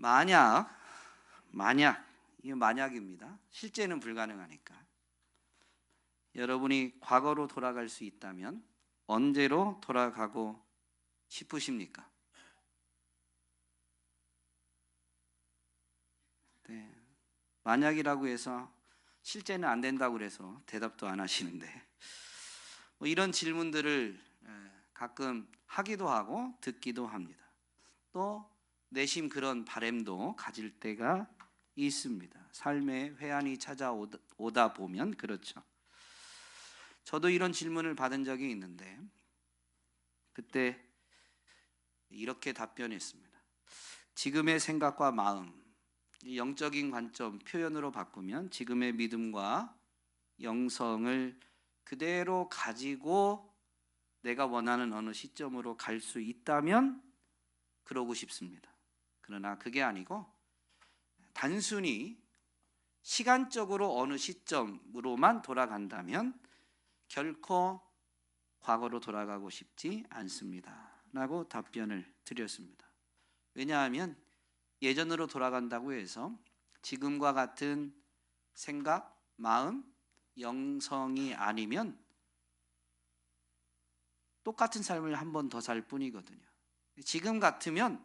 만약 이게 만약입니다. 실제는 불가능하니까. 여러분이 과거로 돌아갈 수 있다면 언제로 돌아가고 싶으십니까? 네. 만약이라고 해서 실제는 안 된다고 그래서 대답도 안 하시는데 이런 질문들을 가끔 하기도 하고 듣기도 합니다. 또 내심 그런 바람도 가질 때가 있습니다. 삶의 회한이 찾아오다 보면 그렇죠. 저도 이런 질문을 받은 적이 있는데 그때 이렇게 답변했습니다. 지금의 생각과 마음, 영적인 관점 표현으로 바꾸면 지금의 믿음과 영성을 그대로 가지고 내가 원하는 어느 시점으로 갈 수 있다면 그러고 싶습니다. 그러나 그게 아니고 단순히 시간적으로 어느 시점으로만 돌아간다면 결코 과거로 돌아가고 싶지 않습니다 라고 답변을 드렸습니다. 왜냐하면 예전으로 돌아간다고 해서 지금과 같은 생각, 마음, 영성이 아니면 똑같은 삶을 한 번 더 살 뿐이거든요. 지금 같으면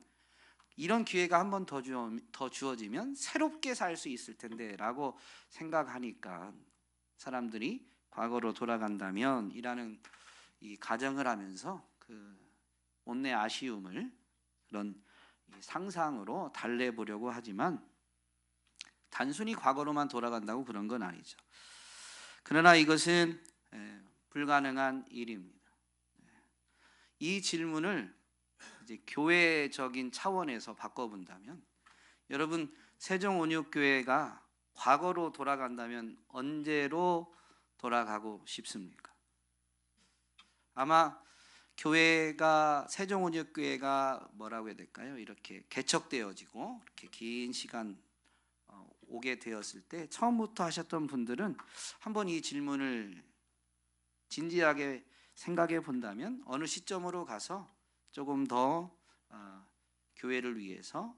이런 기회가 한 번 더 주어지면 새롭게 살 수 있을 텐데 라고 생각하니까 사람들이 과거로 돌아간다면 이라는 이 가정을 하면서 그 온내 아쉬움을 그런 상상으로 달래보려고 하지만 단순히 과거로만 돌아간다고 그런 건 아니죠. 그러나 이것은 불가능한 일입니다. 이 질문을 이제 교회적인 차원에서 바꿔본다면 여러분 세종온육교회가 과거로 돌아간다면 언제로 돌아가고 싶습니까? 아마 교회가 세종온육교회가 뭐라고 해야 될까요? 이렇게 개척되어지고 이렇게 긴 시간 오게 되었을 때 처음부터 하셨던 분들은 한번 이 질문을 진지하게 생각해 본다면 어느 시점으로 가서 조금 더 교회를 위해서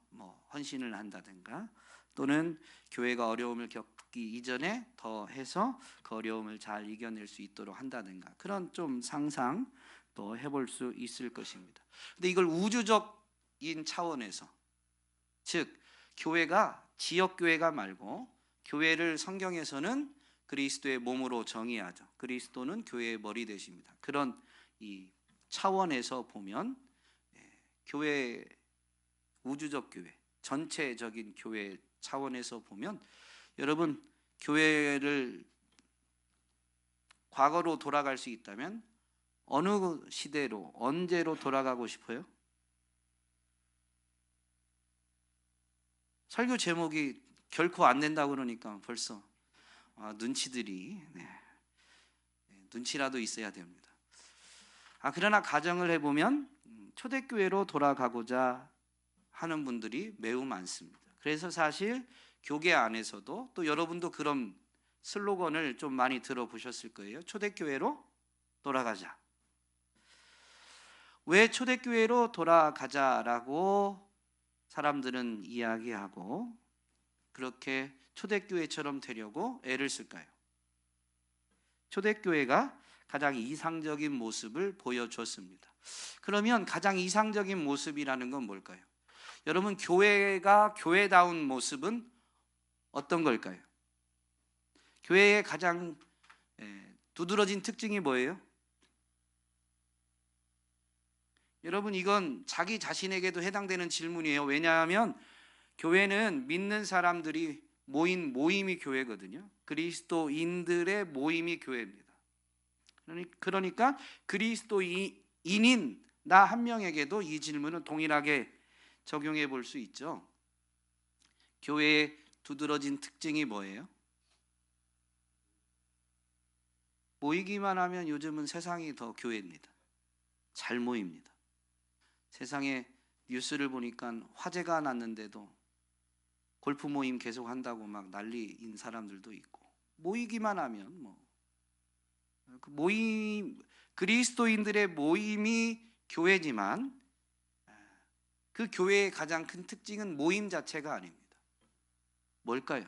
헌신을 한다든가 또는 교회가 어려움을 겪기 이전에 더 해서 그 어려움을 잘 이겨낼 수 있도록 한다든가 그런 좀 상상 또 해볼 수 있을 것입니다. 근데 이걸 우주적인 차원에서 즉 교회가 지역교회가 말고 교회를 성경에서는 그리스도의 몸으로 정의하죠. 그리스도는 교회의 머리 되십니다. 그런 이 차원에서 보면 교회 우주적 교회 전체적인 교회 차원에서 보면 여러분 교회를 과거로 돌아갈 수 있다면 어느 시대로 언제로 돌아가고 싶어요? 설교 제목이 결코 안 된다고 그러니까 벌써 눈치들이 눈치라도 있어야 됩니다. 그러나 가정을 해보면 초대교회로 돌아가고자 하는 분들이 매우 많습니다. 그래서 사실 교계 안에서도 또 여러분도 그런 슬로건을 좀 많이 들어보셨을 거예요. 초대교회로 돌아가자. 왜 초대교회로 돌아가자라고 사람들은 이야기하고 그렇게 초대교회처럼 되려고 애를 쓸까요? 초대교회가 가장 이상적인 모습을 보여줬습니다. 그러면 가장 이상적인 모습이라는 건 뭘까요? 여러분 교회가 교회다운 모습은 어떤 걸까요? 교회의 가장 두드러진 특징이 뭐예요? 여러분 이건 자기 자신에게도 해당되는 질문이에요. 왜냐하면 교회는 믿는 사람들이 모인 모임이 교회거든요. 그리스도인들의 모임이 교회입니다. 그러니까 그리스도인인 나 한 명에게도 이 질문은 동일하게 적용해 볼 수 있죠. 교회의 두드러진 특징이 뭐예요? 모이기만 하면 요즘은 세상이 더 교회입니다. 잘 모입니다. 세상에 뉴스를 보니까 화재가 났는데도 골프 모임 계속 한다고 막 난리인 사람들도 있고 모이기만 하면 그 모임 그리스도인들의 모임이 교회지만 그 교회의 가장 큰 특징은 모임 자체가 아닙니다. 뭘까요?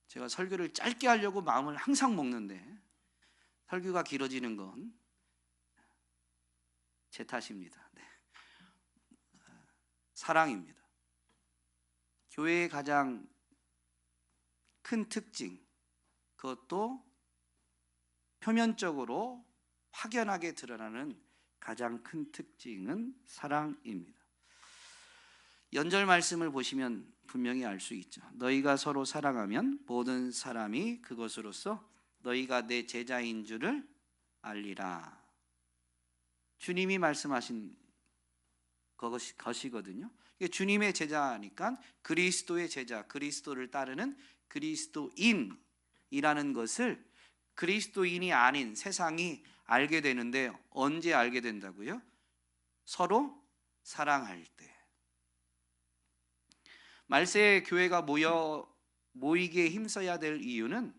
제가 설교를 짧게 하려고 마음을 항상 먹는데 설교가 길어지는 건 제 탓입니다. 네. 사랑입니다. 교회의 가장 큰 특징, 그것도 표면적으로 확연하게 드러나는 가장 큰 특징은 사랑입니다. 연절 말씀을 보시면 분명히 알 수 있죠. 너희가 서로 사랑하면 모든 사람이 그것으로써 너희가 내 제자인 줄을 알리라. 주님이 말씀하신 것이거든요. 주님의 제자니까 그리스도의 제자, 그리스도를 따르는 그리스도인이라는 것을 그리스도인이 아닌 세상이 알게 되는데 언제 알게 된다고요? 서로 사랑할 때. 말세에 교회가 모이게 힘써야 될 이유는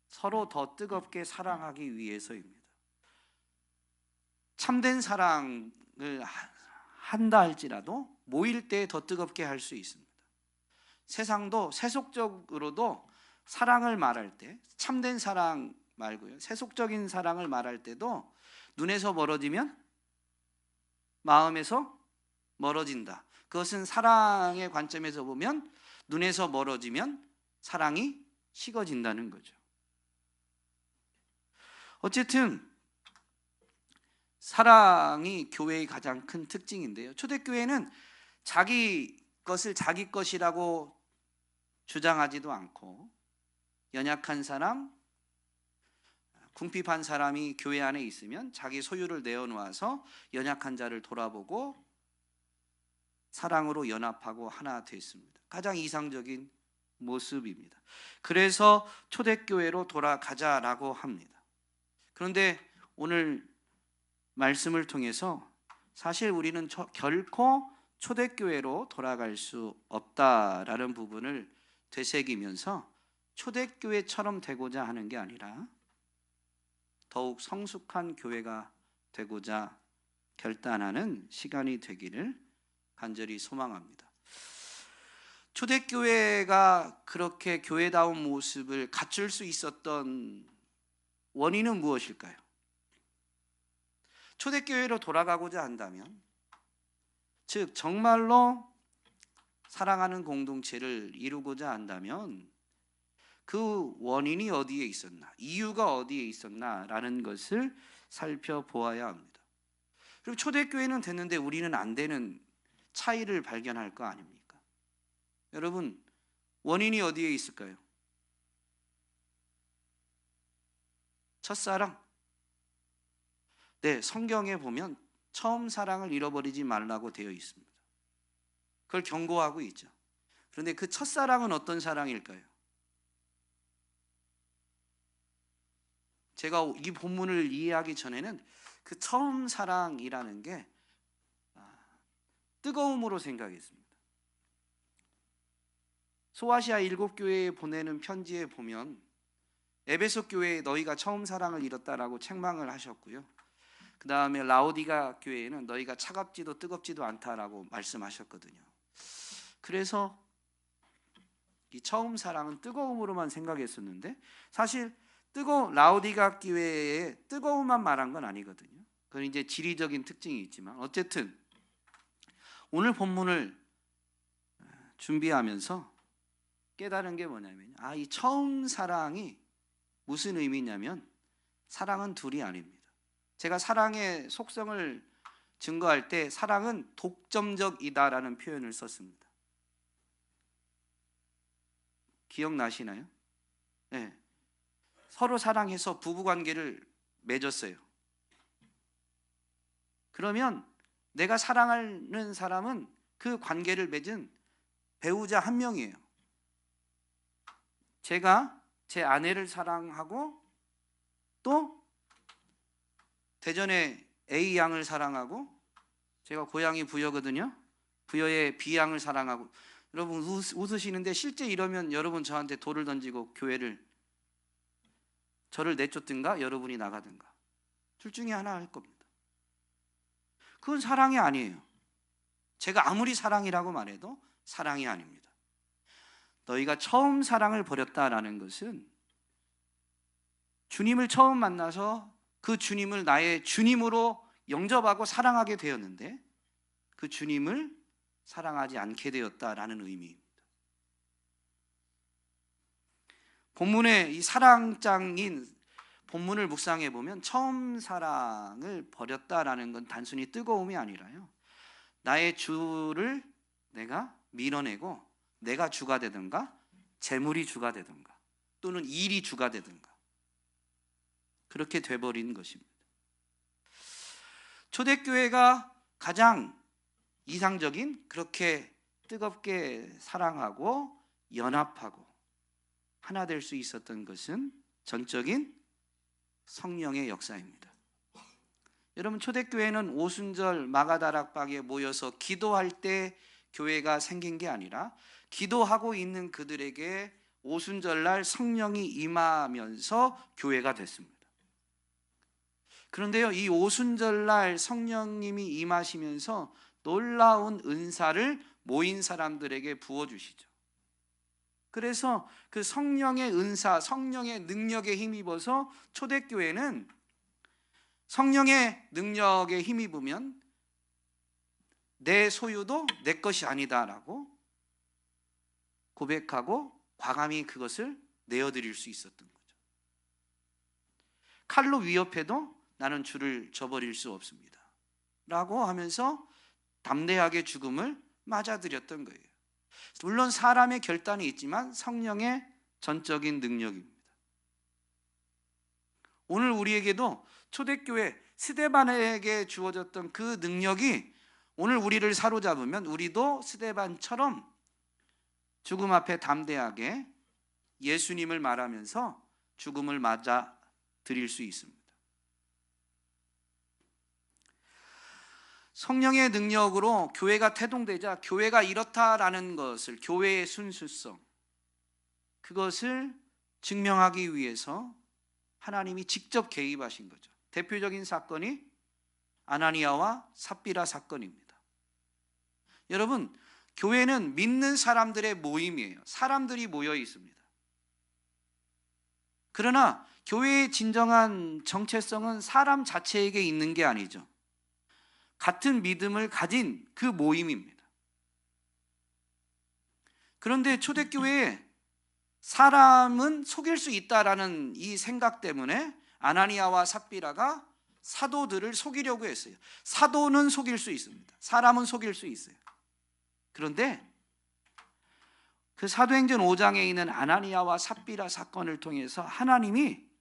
서로 더 뜨겁게 사랑하기 위해서입니다. 참된 사랑을 한다 할지라도 모일 때 더 뜨겁게 할 수 있습니다. 세상도 세속적으로도 사랑을 말할 때, 참된 사랑 말고요, 세속적인 사랑을 말할 때도 눈에서 멀어지면 마음에서 멀어진다. 그것은 사랑의 관점에서 보면 눈에서 멀어지면 사랑이 식어진다는 거죠. 어쨌든 사랑이 교회의 가장 큰 특징인데요. 초대교회는 자기 것을 자기 것이라고 주장하지도 않고 연약한 사람, 궁핍한 사람이 교회 안에 있으면 자기 소유를 내어놓아서 연약한 자를 돌아보고 사랑으로 연합하고 하나 됐습니다. 가장 이상적인 모습입니다. 그래서 초대교회로 돌아가자라고 합니다. 그런데 오늘 말씀을 통해서 사실 우리는 결코 초대교회로 돌아갈 수 없다라는 부분을 되새기면서 초대교회처럼 되고자 하는 게 아니라 더욱 성숙한 교회가 되고자 결단하는 시간이 되기를 간절히 소망합니다. 초대교회가 그렇게 교회다운 모습을 갖출 수 있었던 원인은 무엇일까요? 초대교회로 돌아가고자 한다면, 즉 정말로 사랑하는 공동체를 이루고자 한다면 그 원인이 어디에 있었나, 이유가 어디에 있었나라는 것을 살펴보아야 합니다. 그리고 초대교회는 됐는데 우리는 안 되는 차이를 발견할 거 아닙니까? 여러분, 원인이 어디에 있을까요? 첫사랑. 네, 성경에 보면 처음 사랑을 잃어버리지 말라고 되어 있습니다. 그걸 경고하고 있죠. 그런데 그 첫사랑은 어떤 사랑일까요? 제가 이 본문을 이해하기 전에는 그 처음 사랑이라는 게 뜨거움으로 생각했습니다. 소아시아 7교회에 보내는 편지에 보면 에베소 교회에 너희가 처음 사랑을 잃었다라고 책망을 하셨고요. 그 다음에 라오디가 교회에는 너희가 차갑지도 뜨겁지도 않다라고 말씀하셨거든요. 그래서 이 처음 사랑은 뜨거움으로만 생각했었는데 사실 라오디가 교회의 뜨거움만 말한 건 아니거든요. 그건 이제 지리적인 특징이 있지만 어쨌든 오늘 본문을 준비하면서 깨달은 게 뭐냐면 이 처음 사랑이 무슨 의미냐면 사랑은 둘이 아닙니다. 제가 사랑의 속성을 증거할 때 사랑은 독점적이다라는 표현을 썼습니다. 기억나시나요? 네. 서로 사랑해서 부부관계를 맺었어요. 그러면 내가 사랑하는 사람은 그 관계를 맺은 배우자 한 명이에요. 제가 제 아내를 사랑하고 또 대전에 A 양을 사랑하고, 제가 고향이 부여거든요. 부여의 B 양을 사랑하고. 여러분 웃으시는데 실제 이러면 여러분 저한테 돌을 던지고 저를 내쫓든가 여러분이 나가든가 둘 중에 하나 할 겁니다. 그건 사랑이 아니에요. 제가 아무리 사랑이라고 말해도 사랑이 아닙니다. 너희가 처음 사랑을 버렸다라는 것은 주님을 처음 만나서 그 주님을 나의 주님으로 영접하고 사랑하게 되었는데 그 주님을 사랑하지 않게 되었다라는 의미입니다. 본문의 이 사랑장인 본문을 묵상해 보면 처음 사랑을 버렸다라는 건 단순히 뜨거움이 아니라요, 나의 주를 내가 밀어내고 내가 주가 되든가 재물이 주가 되든가 또는 일이 주가 되든가 그렇게 돼버린 것입니다. 초대교회가 가장 이상적인 그렇게 뜨겁게 사랑하고 연합하고 하나 될 수 있었던 것은 전적인 성령의 역사입니다. 여러분, 초대교회는 오순절 마가다락방에 모여서 기도할 때 교회가 생긴 게 아니라 기도하고 있는 그들에게 오순절날 성령이 임하면서 교회가 됐습니다. 그런데요, 이 오순절날 성령님이 임하시면서 놀라운 은사를 모인 사람들에게 부어주시죠. 그래서 그 성령의 은사, 성령의 능력에 힘입어서 초대교회는 성령의 능력에 힘입으면 내 소유도 내 것이 아니다라고 고백하고 과감히 그것을 내어드릴 수 있었던 거죠. 칼로 위협해도 나는 주를 저버릴 수 없습니다 라고 하면서 담대하게 죽음을 맞아들였던 거예요. 물론 사람의 결단이 있지만 성령의 전적인 능력입니다. 오늘 우리에게도 초대교회 스데반에게 주어졌던 그 능력이 오늘 우리를 사로잡으면 우리도 스데반처럼 죽음 앞에 담대하게 예수님을 말하면서 죽음을 맞아 드릴 수 있습니다. 성령의 능력으로 교회가 태동되자 교회가 이렇다라는 것을, 교회의 순수성, 그것을 증명하기 위해서 하나님이 직접 개입하신 거죠. 대표적인 사건이 아나니아와 삽비라 사건입니다. 여러분, 교회는 믿는 사람들의 모임이에요. 사람들이 모여 있습니다. 그러나 교회의 진정한 정체성은 사람 자체에게 있는 게 아니죠. 같은 믿음을 가진 그 모임입니다. 그런데 초대교회에 사람은 속일 수 있다라는 이 생각 때문에 아나니아와 삽비라가 사도들을 속이려고 했어요. 사도는 속일 수 있습니다. 사람은 속일 수 있어요. 그런데 그 사도행전 5장에 있는 아나니아와 삽비라 사건을 통해서 하나님이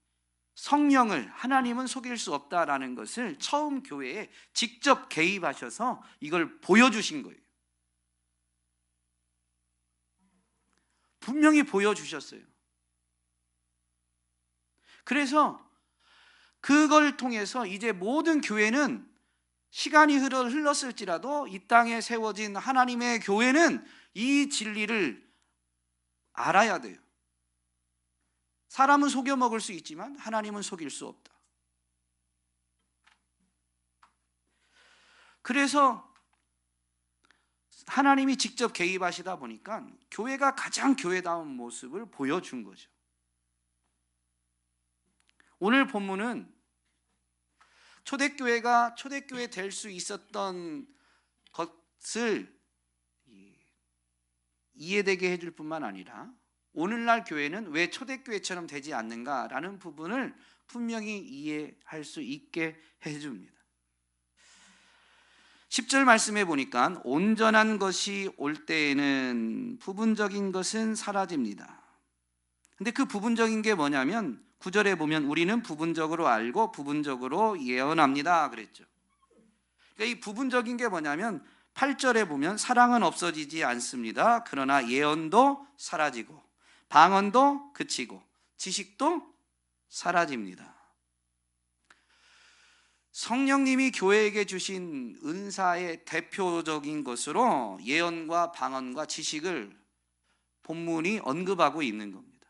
하나님은 속일 수 없다라는 것을 처음 교회에 직접 개입하셔서 이걸 보여주신 거예요. 분명히 보여주셨어요. 그래서 그걸 통해서 이제 모든 교회는 시간이 흘렀을지라도 이 땅에 세워진 하나님의 교회는 이 진리를 알아야 돼요. 사람은 속여 먹을 수 있지만 하나님은 속일 수 없다. 그래서 하나님이 직접 개입하시다 보니까 교회가 가장 교회다운 모습을 보여준 거죠. 오늘 본문은 초대교회가 초대교회 될 수 있었던 것을 이해되게 해줄 뿐만 아니라 오늘날 교회는 왜 초대교회처럼 되지 않는가라는 부분을 분명히 이해할 수 있게 해줍니다. 10절 말씀해 보니까 온전한 것이 올 때에는 부분적인 것은 사라집니다. 근데 그 부분적인 게 뭐냐면 9절에 보면 우리는 부분적으로 알고 부분적으로 예언합니다 그랬죠. 그러니까 이 부분적인 게 뭐냐면 8절에 보면 사랑은 없어지지 않습니다. 그러나 예언도 사라지고 방언도 그치고 지식도 사라집니다. 성령님이 교회에게 주신 은사의 대표적인 것으로 예언과 방언과 지식을 본문이 언급하고 있는 겁니다.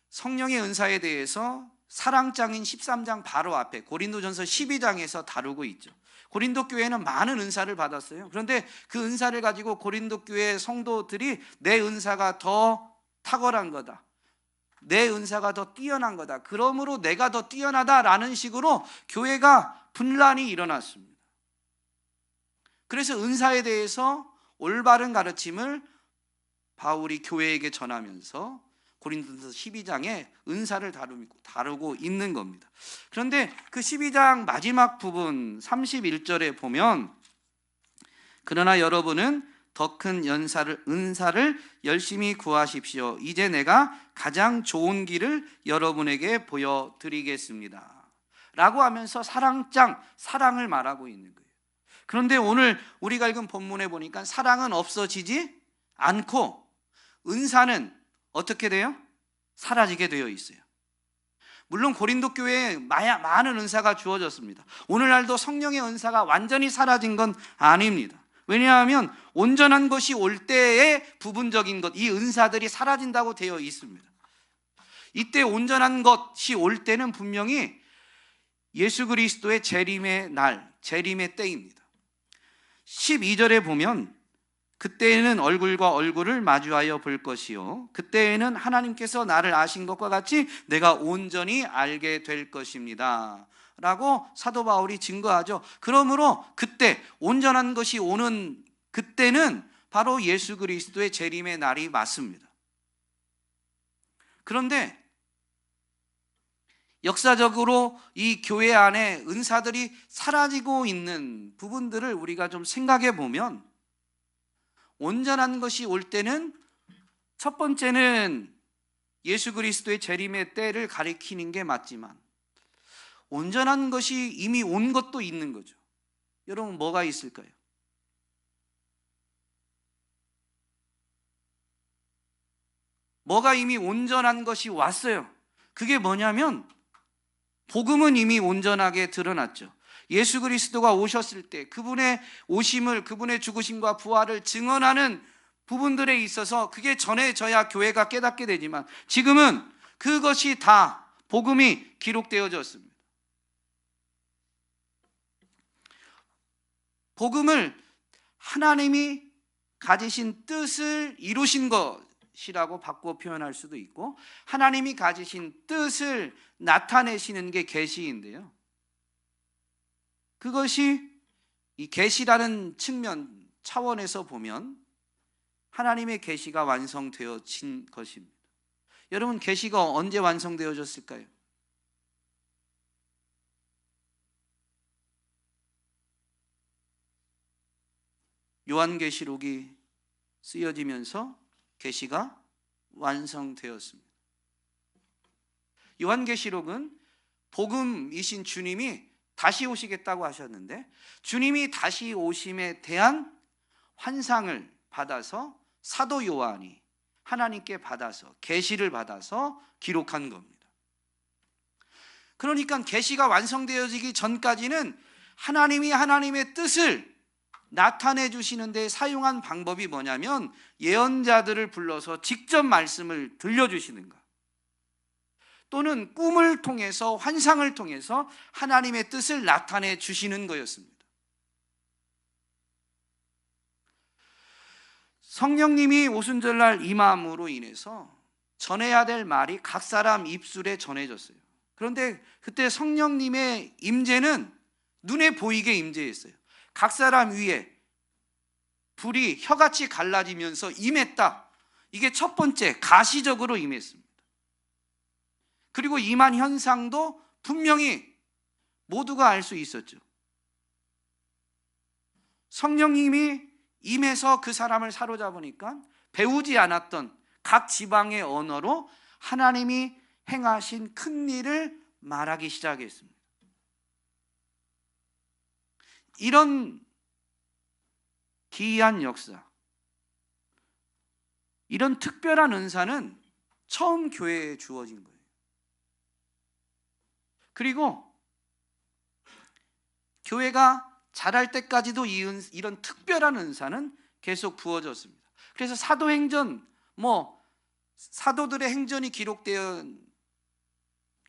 성령의 은사에 대해서 사랑장인 13장 바로 앞에 고린도전서 12장에서 다루고 있죠. 고린도 교회는 많은 은사를 받았어요. 그런데 그 은사를 가지고 고린도 교회 성도들이 내 은사가 더 탁월한 거다, 내 은사가 더 뛰어난 거다, 그러므로 내가 더 뛰어나다라는 식으로 교회가 분란이 일어났습니다. 그래서 은사에 대해서 올바른 가르침을 바울이 교회에게 전하면서 고린도서 12장에 은사를 다루고 있는 겁니다. 그런데 그 12장 마지막 부분 31절에 보면, 그러나 여러분은 더 큰 은사를 열심히 구하십시오. 이제 내가 가장 좋은 길을 여러분에게 보여드리겠습니다 라고 하면서 사랑을 말하고 있는 거예요. 그런데 오늘 우리가 읽은 본문에 보니까 사랑은 없어지지 않고 은사는 어떻게 돼요? 사라지게 되어 있어요. 물론 고린도 교회에 많은 은사가 주어졌습니다. 오늘날도 성령의 은사가 완전히 사라진 건 아닙니다. 왜냐하면 온전한 것이 올 때의 부분적인 것, 이 은사들이 사라진다고 되어 있습니다. 이때 온전한 것이 올 때는 분명히 예수 그리스도의 재림의 날, 재림의 때입니다. 12절에 보면, 그때에는 얼굴과 얼굴을 마주하여 볼 것이요, 그때에는 하나님께서 나를 아신 것과 같이 내가 온전히 알게 될 것입니다 라고 사도 바울이 증거하죠. 그러므로 그때 온전한 것이 오는 그때는 바로 예수 그리스도의 재림의 날이 맞습니다. 그런데 역사적으로 이 교회 안에 은사들이 사라지고 있는 부분들을 우리가 좀 생각해 보면, 온전한 것이 올 때는 첫 번째는 예수 그리스도의 재림의 때를 가리키는 게 맞지만, 온전한 것이 이미 온 것도 있는 거죠. 여러분, 뭐가 있을까요? 뭐가 이미 온전한 것이 왔어요. 그게 뭐냐면 복음은 이미 온전하게 드러났죠. 예수 그리스도가 오셨을 때 그분의 오심을, 그분의 죽으심과 부활을 증언하는 부분들에 있어서 그게 전해져야 교회가 깨닫게 되지만, 지금은 그것이 다 복음이 기록되어졌습니다. 복음을 하나님이 가지신 뜻을 이루신 것이라고 바꿔 표현할 수도 있고, 하나님이 가지신 뜻을 나타내시는 게 계시인데요, 그것이 이 계시라는 측면 차원에서 보면 하나님의 계시가 완성되어진 것입니다. 여러분, 계시가 언제 완성되어졌을까요? 요한계시록이 쓰여지면서 계시가 완성되었습니다. 요한계시록은 복음이신 주님이 다시 오시겠다고 하셨는데, 주님이 다시 오심에 대한 환상을 받아서 사도 요한이 하나님께 받아서 계시를 받아서 기록한 겁니다. 그러니까 계시가 완성되어지기 전까지는 하나님이 하나님의 뜻을 나타내 주시는 데 사용한 방법이 뭐냐면, 예언자들을 불러서 직접 말씀을 들려주시는 것, 또는 꿈을 통해서, 환상을 통해서 하나님의 뜻을 나타내 주시는 거였습니다. 성령님이 오순절날 임함으로 인해서 전해야 될 말이 각 사람 입술에 전해졌어요. 그런데 그때 성령님의 임재는 눈에 보이게 임재했어요. 각 사람 위에 불이 혀같이 갈라지면서 임했다. 이게 첫 번째, 가시적으로 임했습니다. 그리고 임한 현상도 분명히 모두가 알 수 있었죠. 성령님이 임해서 그 사람을 사로잡으니까 배우지 않았던 각 지방의 언어로 하나님이 행하신 큰 일을 말하기 시작했습니다. 이런 기이한 역사, 이런 특별한 은사는 처음 교회에 주어진 거예요. 그리고 교회가 자랄 때까지도 이런 특별한 은사는 계속 부어졌습니다. 그래서 사도행전, 사도들의 행전이 기록된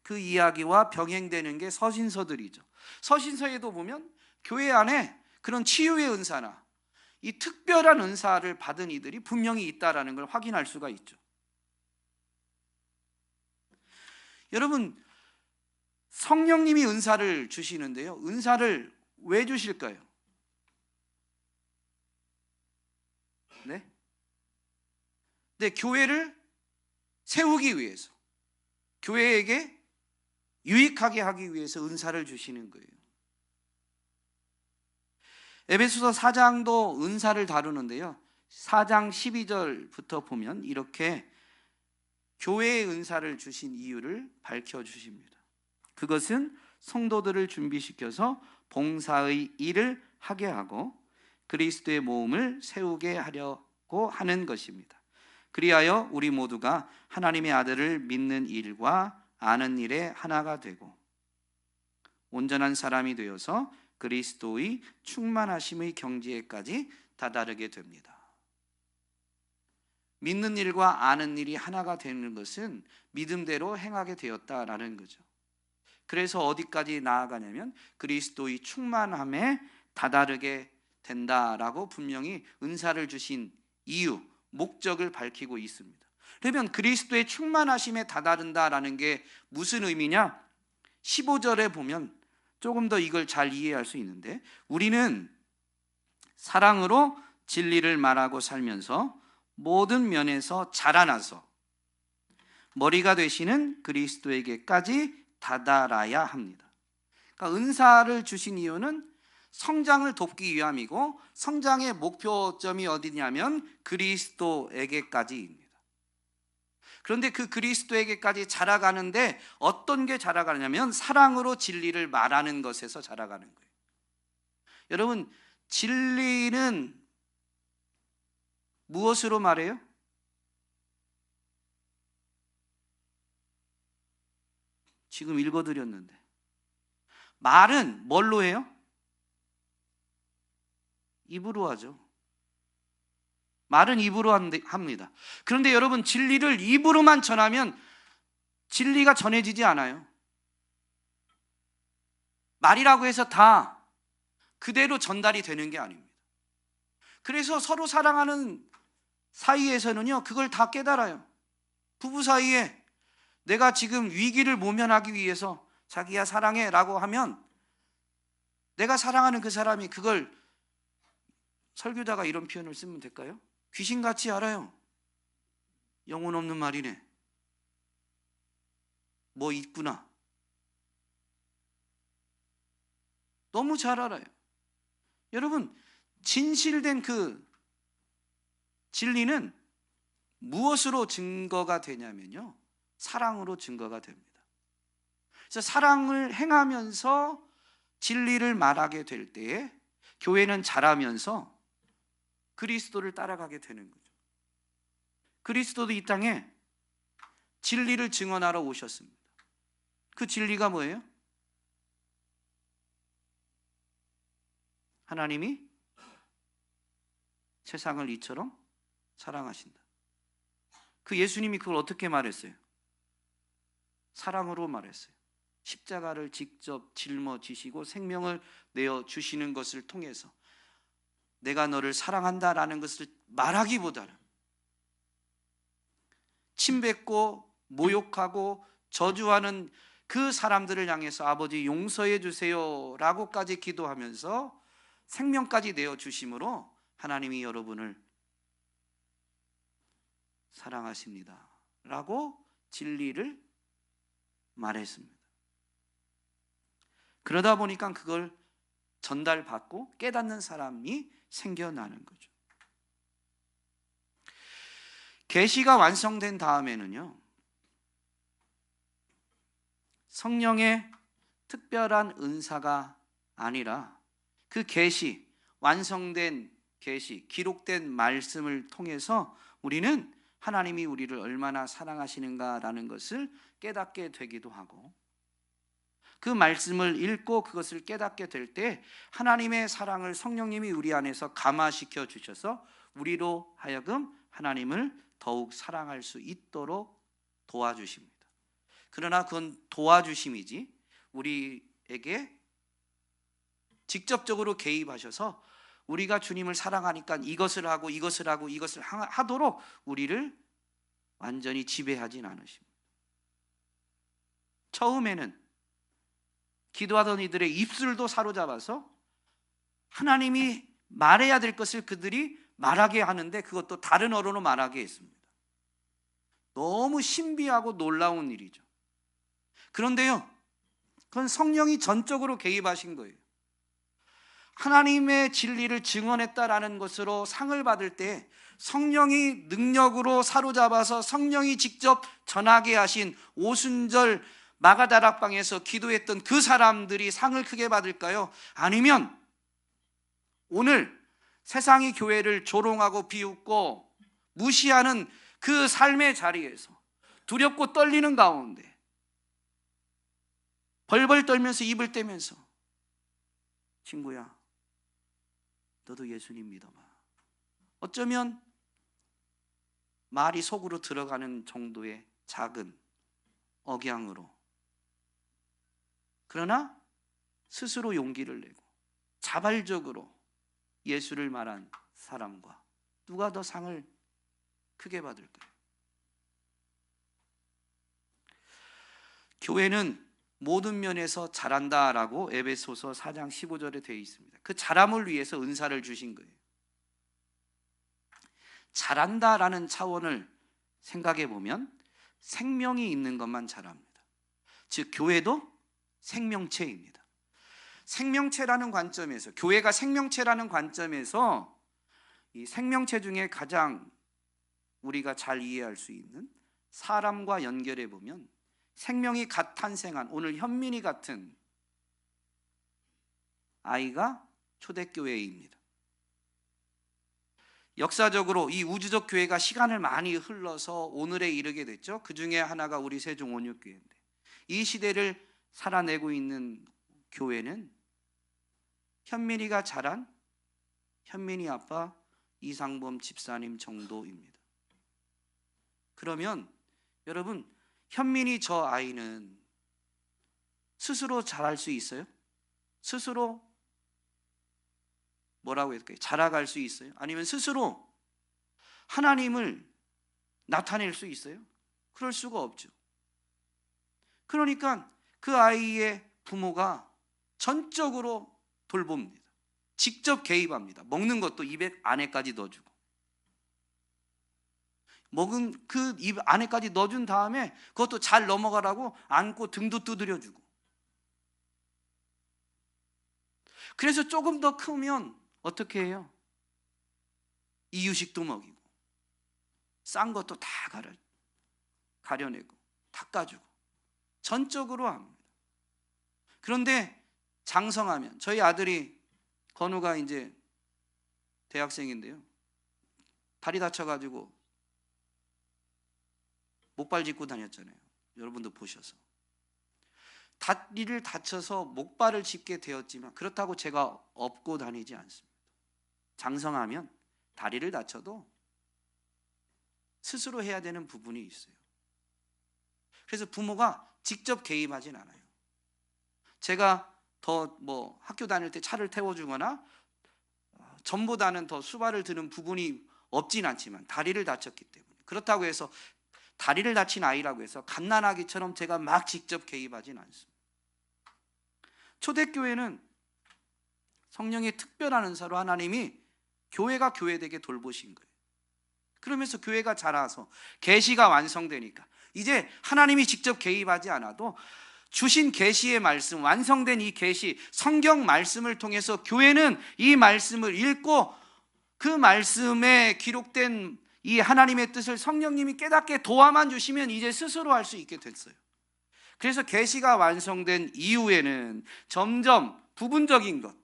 그 이야기와 병행되는 게 서신서들이죠. 서신서에도 보면 교회 안에 그런 치유의 은사나 이 특별한 은사를 받은 이들이 분명히 있다라는 걸 확인할 수가 있죠. 여러분, 성령님이 은사를 주시는데요, 은사를 왜 주실까요? 네? 네, 교회를 세우기 위해서, 교회에게 유익하게 하기 위해서 은사를 주시는 거예요. 에베소서 4장도 은사를 다루는데요, 4장 12절부터 보면 이렇게 교회의 은사를 주신 이유를 밝혀주십니다. 그것은 성도들을 준비시켜서 봉사의 일을 하게 하고 그리스도의 몸을 세우게 하려고 하는 것입니다. 그리하여 우리 모두가 하나님의 아들을 믿는 일과 아는 일에 하나가 되고 온전한 사람이 되어서 그리스도의 충만하심의 경지에까지 다다르게 됩니다. 믿는 일과 아는 일이 하나가 되는 것은 믿음대로 행하게 되었다라는 거죠. 그래서 어디까지 나아가냐면 그리스도의 충만함에 다다르게 된다라고 분명히 은사를 주신 이유, 목적을 밝히고 있습니다. 그러면 그리스도의 충만하심에 다다른다라는 게 무슨 의미냐? 15절에 보면 조금 더 이걸 잘 이해할 수 있는데, 우리는 사랑으로 진리를 말하고 살면서 모든 면에서 자라나서 머리가 되시는 그리스도에게까지 다다라야 합니다. 그러니까 은사를 주신 이유는 성장을 돕기 위함이고, 성장의 목표점이 어디냐면 그리스도에게까지입니다. 그런데 그 그리스도에게까지 자라가는데 어떤 게 자라가냐면 사랑으로 진리를 말하는 것에서 자라가는 거예요. 여러분, 진리는 무엇으로 말해요? 지금 읽어드렸는데, 말은 뭘로 해요? 입으로 하죠. 말은 입으로 합니다. 그런데 여러분, 진리를 입으로만 전하면 진리가 전해지지 않아요. 말이라고 해서 다 그대로 전달이 되는 게 아닙니다. 그래서 서로 사랑하는 사이에서는요, 그걸 다 깨달아요. 부부 사이에 내가 지금 위기를 모면하기 위해서 자기야 사랑해 라고 하면 내가 사랑하는 그 사람이 그걸, 설교자가 이런 표현을 쓰면 될까요? 귀신같이 알아요. 영혼 없는 말이네. 뭐 있구나. 너무 잘 알아요. 여러분, 진실된 그 진리는 무엇으로 증거가 되냐면요, 사랑으로 증거가 됩니다. 그래서 사랑을 행하면서 진리를 말하게 될 때에 교회는 자라면서 그리스도를 따라가게 되는 거죠. 그리스도도 이 땅에 진리를 증언하러 오셨습니다. 그 진리가 뭐예요? 하나님이 세상을 이처럼 사랑하신다. 그 예수님이 그걸 어떻게 말했어요? 사랑으로 말했어요. 십자가를 직접 짊어지시고 생명을 내어 주시는 것을 통해서 내가 너를 사랑한다라는 것을 말하기보다는 침뱉고 모욕하고 저주하는 그 사람들을 향해서 아버지 용서해 주세요 라고까지 기도하면서 생명까지 내어 주심으로 하나님이 여러분을 사랑하십니다 라고 진리를 말했습니다. 그러다 보니까 그걸 전달받고 깨닫는 사람이 생겨나는 거죠. 계시가 완성된 다음에는요, 성령의 특별한 은사가 아니라 그 계시, 완성된 계시, 기록된 말씀을 통해서 우리는 하나님이 우리를 얼마나 사랑하시는가라는 것을 깨닫게 되기도 하고, 그 말씀을 읽고 그것을 깨닫게 될 때 하나님의 사랑을 성령님이 우리 안에서 감화시켜 주셔서 우리로 하여금 하나님을 더욱 사랑할 수 있도록 도와주십니다. 그러나 그건 도와주심이지 우리에게 직접적으로 개입하셔서 우리가 주님을 사랑하니까 이것을 하고 이것을 하고 이것을 하도록 우리를 완전히 지배하진 않으십니다. 처음에는 기도하던 이들의 입술도 사로잡아서 하나님이 말해야 될 것을 그들이 말하게 하는데 그것도 다른 언어로 말하게 했습니다. 너무 신비하고 놀라운 일이죠. 그런데요, 그건 성령이 전적으로 개입하신 거예요. 하나님의 진리를 증언했다라는 것으로 상을 받을 때 성령이 능력으로 사로잡아서 성령이 직접 전하게 하신 오순절 마가다락방에서 기도했던 그 사람들이 상을 크게 받을까요? 아니면 오늘 세상이 교회를 조롱하고 비웃고 무시하는 그 삶의 자리에서 두렵고 떨리는 가운데 벌벌 떨면서 입을 떼면서 친구야, 너도 예수님 믿어봐. 어쩌면 말이 속으로 들어가는 정도의 작은 억양으로, 그러나 스스로 용기를 내고 자발적으로 예수를 말한 사람과 누가 더 상을 크게 받을까요? 교회는 모든 면에서 잘한다라고 에베소서 4장 15절에 되어 있습니다. 그 잘함을 위해서 은사를 주신 거예요. 잘한다라는 차원을 생각해 보면 생명이 있는 것만 잘합니다. 즉 교회도 생명체입니다. 생명체라는 관점에서, 교회가 생명체라는 관점에서 이 생명체 중에 가장 우리가 잘 이해할 수 있는 사람과 연결해 보면 생명이 갓 탄생한 오늘 현민이 같은 아이가 초대교회입니다. 역사적으로 이 우주적 교회가 시간을 많이 흘러서 오늘에 이르게 됐죠. 그 중에 하나가 우리 세종온육교회인데, 이 시대를 살아내고 있는 교회는 현민이가 자란 현민이 아빠 이상범 집사님 정도입니다. 그러면 여러분, 현민이 저 아이는 스스로 잘할 수 있어요? 스스로 뭐라고 해야 될까요? 자라갈 수 있어요? 아니면 스스로 하나님을 나타낼 수 있어요? 그럴 수가 없죠. 그러니까 그 아이의 부모가 전적으로 돌봅니다. 직접 개입합니다. 먹는 것도 입에 안에까지 넣어주고, 먹은 그 입 안에까지 넣어준 다음에 그것도 잘 넘어가라고 안고 등도 두드려주고, 그래서 조금 더 크면 어떻게 해요? 이유식도 먹이고 싼 것도 다 가려내고 닦아주고 전적으로 합니다. 그런데 장성하면, 저희 아들이 건우가 이제 대학생인데요, 다리 다쳐가지고 목발 짚고 다녔잖아요. 여러분도 보셔서. 다리를 다쳐서 목발을 짚게 되었지만 그렇다고 제가 업고 다니지 않습니다. 장성하면 다리를 다쳐도 스스로 해야 되는 부분이 있어요. 그래서 부모가 직접 개입하진 않아요. 제가 더 학교 다닐 때 차를 태워주거나 전보다는 더 수발을 드는 부분이 없진 않지만 다리를 다쳤기 때문에, 그렇다고 해서 다리를 다친 아이라고 해서 갓난아기처럼 제가 막 직접 개입하진 않습니다. 초대교회는 성령의 특별한 은사로 하나님이 교회가 교회되게 돌보신 거예요. 그러면서 교회가 자라서 계시가 완성되니까 이제 하나님이 직접 개입하지 않아도 주신 계시의 말씀, 완성된 이 계시, 성경 말씀을 통해서 교회는 이 말씀을 읽고 그 말씀에 기록된 이 하나님의 뜻을 성령님이 깨닫게 도와만 주시면 이제 스스로 할 수 있게 됐어요. 그래서 계시가 완성된 이후에는 점점 부분적인 것,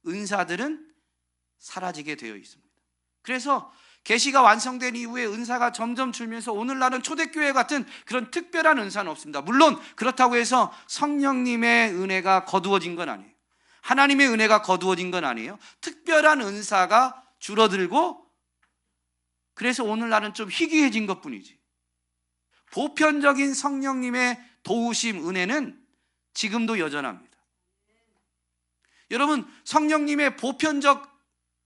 은사들은 사라지게 되어 있습니다. 그래서 계시가 완성된 이후에 은사가 점점 줄면서 오늘날은 초대교회 같은 그런 특별한 은사는 없습니다. 물론 그렇다고 해서 성령님의 은혜가 거두어진 건 아니에요. 하나님의 은혜가 거두어진 건 아니에요. 특별한 은사가 줄어들고, 그래서 오늘날은 좀 희귀해진 것뿐이지, 보편적인 성령님의 도우심, 은혜는 지금도 여전합니다. 여러분, 성령님의 보편적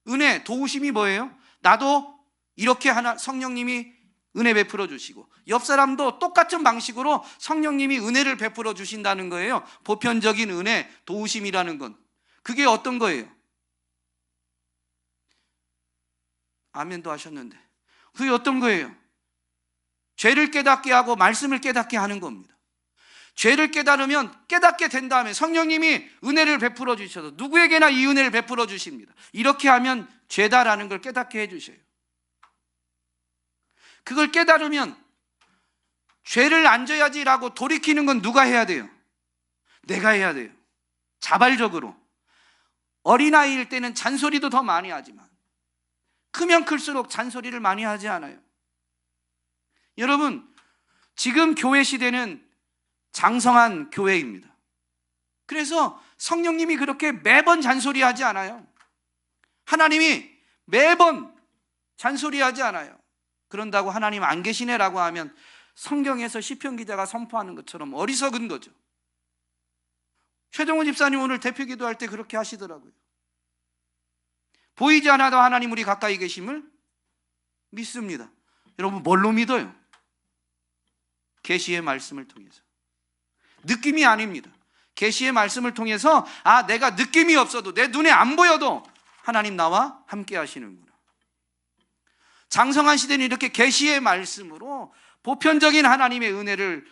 은혜, 도우심이 뭐예요? 나도 이렇게 성령님이 은혜 베풀어 주시고 옆 사람도 똑같은 방식으로 성령님이 은혜를 베풀어 주신다는 거예요. 보편적인 은혜, 도우심이라는 건 그게 어떤 거예요? 아멘도 하셨는데 그게 어떤 거예요? 죄를 깨닫게 하고 말씀을 깨닫게 하는 겁니다. 죄를 깨달으면 깨닫게 된 다음에 성령님이 은혜를 베풀어 주셔서 누구에게나 이 은혜를 베풀어 주십니다. 이렇게 하면 죄다라는 걸 깨닫게 해주셔요. 그걸 깨달으면 죄를 안 져야지라고 돌이키는 건 누가 해야 돼요? 내가 해야 돼요. 자발적으로. 어린아이일 때는 잔소리도 더 많이 하지만 크면 클수록 잔소리를 많이 하지 않아요. 여러분, 지금 교회 시대는 장성한 교회입니다. 그래서 성령님이 그렇게 매번 잔소리하지 않아요. 하나님이 매번 잔소리하지 않아요. 그런다고 하나님 안 계시네라고 하면 성경에서 시편 기자가 선포하는 것처럼 어리석은 거죠. 최동훈 집사님 오늘 대표 기도할 때 그렇게 하시더라고요. 보이지 않아도 하나님 우리 가까이 계심을 믿습니다. 여러분, 뭘로 믿어요? 계시의 말씀을 통해서. 느낌이 아닙니다. 계시의 말씀을 통해서 내가 느낌이 없어도 내 눈에 안 보여도 하나님 나와 함께 하시는구나. 장성한 시대는 이렇게 계시의 말씀으로 보편적인 하나님의 은혜를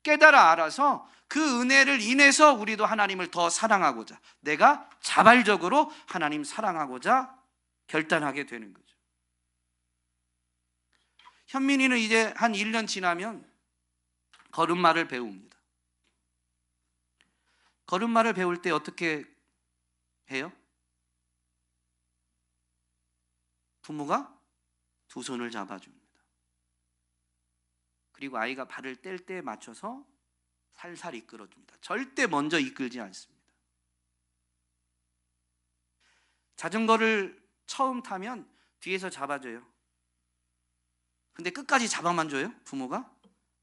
깨달아 알아서 그 은혜를 인해서 우리도 하나님을 더 사랑하고자, 내가 자발적으로 하나님 사랑하고자 결단하게 되는 거죠. 현민이는 이제 한 1년 지나면 걸음마를 배웁니다. 걸음마를 배울 때 어떻게 해요? 부모가 두 손을 잡아줍니다. 그리고 아이가 발을 뗄 때에 맞춰서 살살 이끌어줍니다. 절대 먼저 이끌지 않습니다. 자전거를 처음 타면 뒤에서 잡아줘요. 근데 끝까지 잡아만 줘요, 부모가?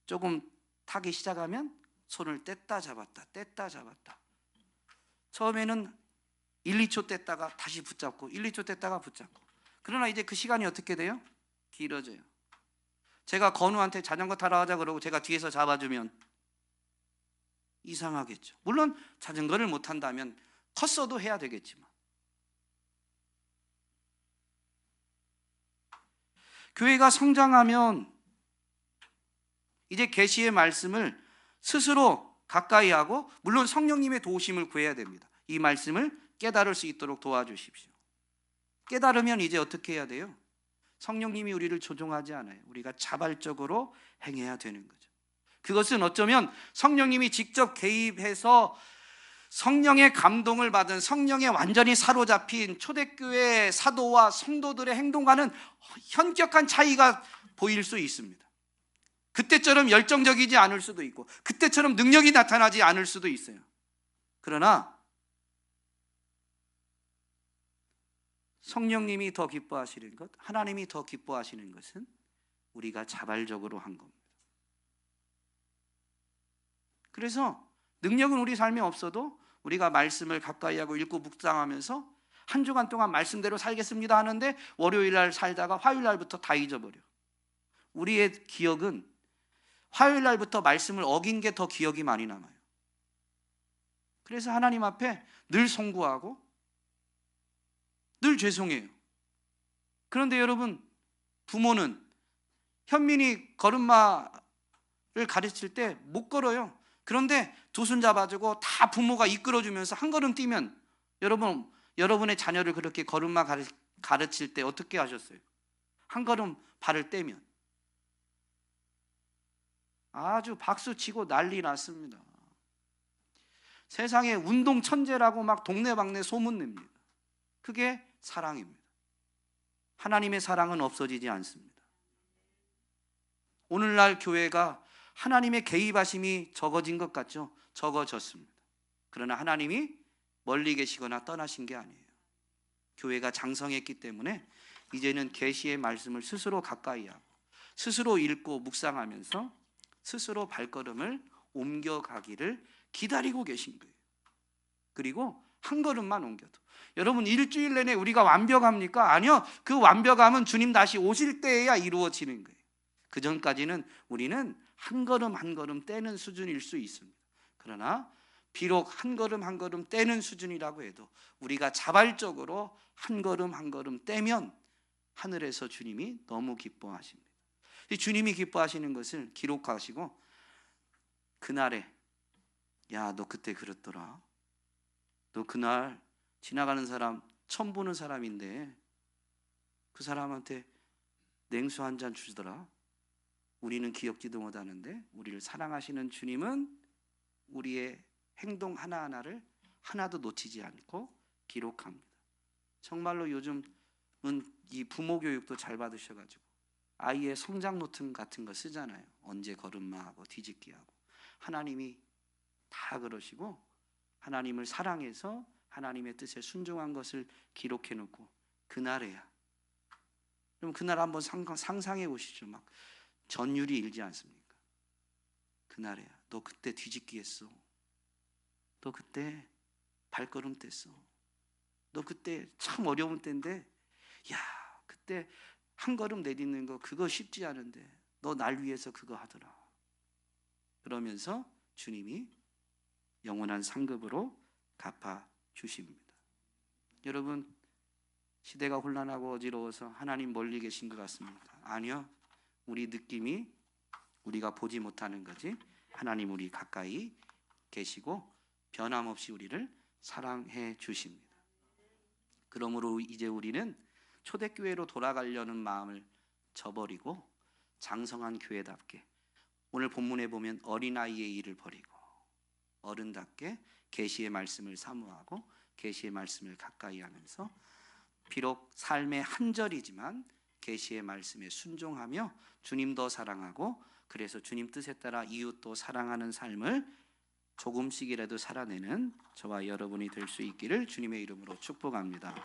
조금 타기 시작하면 손을 뗐다 잡았다, 뗐다 잡았다. 처음에는 1, 2초 뗐다가 다시 붙잡고 1, 2초 뗐다가 붙잡고. 그러나 이제 그 시간이 어떻게 돼요? 길어져요. 제가 건우한테 자전거 타러 가자 그러고 제가 뒤에서 잡아주면 이상하겠죠. 물론 자전거를 못 탄다면 컸어도 해야 되겠지만. 교회가 성장하면 이제 계시의 말씀을 스스로 가까이 하고, 물론 성령님의 도우심을 구해야 됩니다. 이 말씀을 깨달을 수 있도록 도와주십시오. 깨달으면 이제 어떻게 해야 돼요? 성령님이 우리를 조종하지 않아요. 우리가 자발적으로 행해야 되는 거죠. 그것은 어쩌면 성령님이 직접 개입해서 성령의 감동을 받은, 성령에 완전히 사로잡힌 초대교회 사도와 성도들의 행동과는 현격한 차이가 보일 수 있습니다. 그때처럼 열정적이지 않을 수도 있고 그때처럼 능력이 나타나지 않을 수도 있어요. 그러나 성령님이 더 기뻐하시는 것, 하나님이 더 기뻐하시는 것은 우리가 자발적으로 한 겁니다. 그래서 능력은 우리 삶에 없어도 우리가 말씀을 가까이 하고 읽고 묵상하면서 한 주간 동안 말씀대로 살겠습니다 하는데 월요일 날 살다가 화요일 날부터 다 잊어버려. 우리의 기억은 화요일 날부터 말씀을 어긴 게 더 기억이 많이 남아요. 그래서 하나님 앞에 늘 송구하고 늘 죄송해요. 그런데 여러분, 부모는 현민이 걸음마를 가르칠 때 못 걸어요. 그런데 두 손 잡아주고 다 부모가 이끌어주면서 한 걸음 뛰면, 여러분의 자녀를 그렇게 걸음마 가르칠 때 어떻게 하셨어요? 한 걸음 발을 떼면 아주 박수 치고 난리 났습니다. 세상에 운동 천재라고 막 동네방네 소문냅니다. 그게 사랑입니다. 하나님의 사랑은 없어지지 않습니다. 오늘날 교회가 하나님의 개입하심이 적어진 것 같죠? 적어졌습니다. 그러나 하나님이 멀리 계시거나 떠나신 게 아니에요. 교회가 장성했기 때문에 이제는 계시의 말씀을 스스로 가까이 하고 스스로 읽고 묵상하면서 스스로 발걸음을 옮겨가기를 기다리고 계신 거예요. 그리고 한 걸음만 옮겨도. 여러분, 일주일 내내 우리가 완벽합니까? 아니요. 그 완벽함은 주님 다시 오실 때에야 이루어지는 거예요. 그 전까지는 우리는 한 걸음 한 걸음 떼는 수준일 수 있습니다. 그러나 비록 한 걸음 한 걸음 떼는 수준이라고 해도 우리가 자발적으로 한 걸음 한 걸음 떼면 하늘에서 주님이 너무 기뻐하십니다. 이 주님이 기뻐하시는 것을 기록하시고 그날에, 야, 너 그때 그랬더라. 너 그날 지나가는 사람 처음 보는 사람인데 그 사람한테 냉수 한 잔 주더라. 우리는 기억지도 못하는데 우리를 사랑하시는 주님은 우리의 행동 하나하나를 하나도 놓치지 않고 기록합니다. 정말로 요즘은 이 부모 교육도 잘 받으셔가지고 아이의 성장 노트 같은 거 쓰잖아요. 언제 걸음마하고 뒤집기하고. 하나님이 다 그러시고 하나님을 사랑해서 하나님의 뜻에 순종한 것을 기록해 놓고 그날에야, 그럼 그날 한번 상상해 보시죠. 막 전율이 일지 않습니까? 그날에야 너 그때 뒤집기 했어. 너 그때 발걸음 뗐어. 너 그때 참 어려운 때인데, 야, 그때 한 걸음 내딛는 거 그거 쉽지 않은데 너 날 위해서 그거 하더라. 그러면서 주님이 영원한 상급으로 갚아 주십니다. 여러분, 시대가 혼란하고 어지러워서 하나님 멀리 계신 것 같습니까? 아니요. 우리 느낌이 우리가 보지 못하는 거지. 하나님 우리 가까이 계시고 변함없이 우리를 사랑해 주십니다. 그러므로 이제 우리는 초대교회로 돌아가려는 마음을 저버리고 장성한 교회답게, 오늘 본문에 보면 어린아이의 일을 버리고 어른답게 계시의 말씀을 사모하고 계시의 말씀을 가까이 하면서 비록 삶의 한 절이지만 계시의 말씀에 순종하며 주님도 사랑하고, 그래서 주님 뜻에 따라 이웃도 사랑하는 삶을 조금씩이라도 살아내는 저와 여러분이 될 수 있기를 주님의 이름으로 축복합니다.